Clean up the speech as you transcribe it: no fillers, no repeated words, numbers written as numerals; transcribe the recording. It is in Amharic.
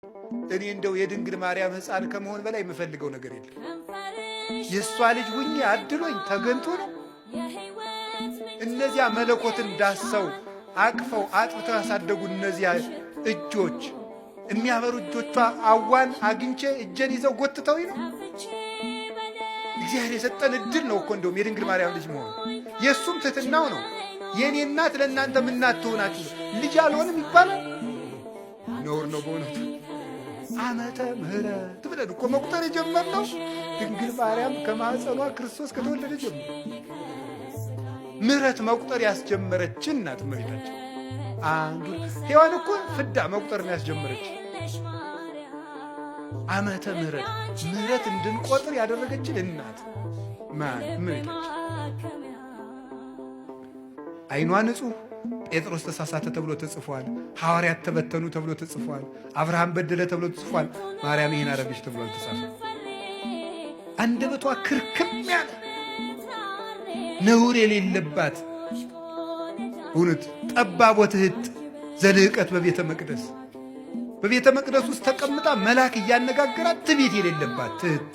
እኔ እንደው የድንግል ማርያም ሕፃን ከመሆን በላይ የምፈልገው ነገር የለም። የእሷ ልጅ ሁኜ አድሎኝ ተገንቶ ነው። እነዚያ መለኮትን ዳሰው አቅፈው አጥብተው ያሳደጉ እነዚያ እጆች የሚያበሩ እጆቿ አዋን አግኝቼ እጄን ይዘው ጎትተው ነው። እግዚአብሔር የሰጠን እድል ነው እኮ እንደውም የድንግል ማርያም ልጅ መሆን የእሱም ትሕትናው ነው። የእኔ እናት ለእናንተ ምናት ትሆናችሁ ልጅ አልሆንም ይባላል። ነውር ነው በእውነቱ። ዓመተ ምሕረት ብለን እኮ መቁጠር የጀመርነው ድንግል ማርያም ከማኅፀኗ ክርስቶስ ከተወለደ ጀምሮ ምሕረት መቁጠር ያስጀመረችን እናት እመቤታችን። አንዱ ሔዋን እኮ ፍዳ መቁጠር ነው ያስጀመረች። ዓመተ ምሕረት ምሕረት እንድንቆጥር ያደረገችን እናት ማን? እመቤታችን። ዓይኗ ንጹሕ ጴጥሮስ ተሳሳተ ተብሎ ተጽፏል። ሐዋርያት ተበተኑ ተብሎ ተጽፏል። አብርሃም በደለ ተብሎ ተጽፏል። ማርያም ይህን አረገች ተብሎ ተጻፈ። አንደበቷ ክርክም ያለ ነውር የሌለባት እውነት ጠባብ ወትሕት ዘልዕቀት በቤተ መቅደስ ውስጥ ተቀምጣ መልአክ እያነጋገራት ትዕቢት የሌለባት ትሕት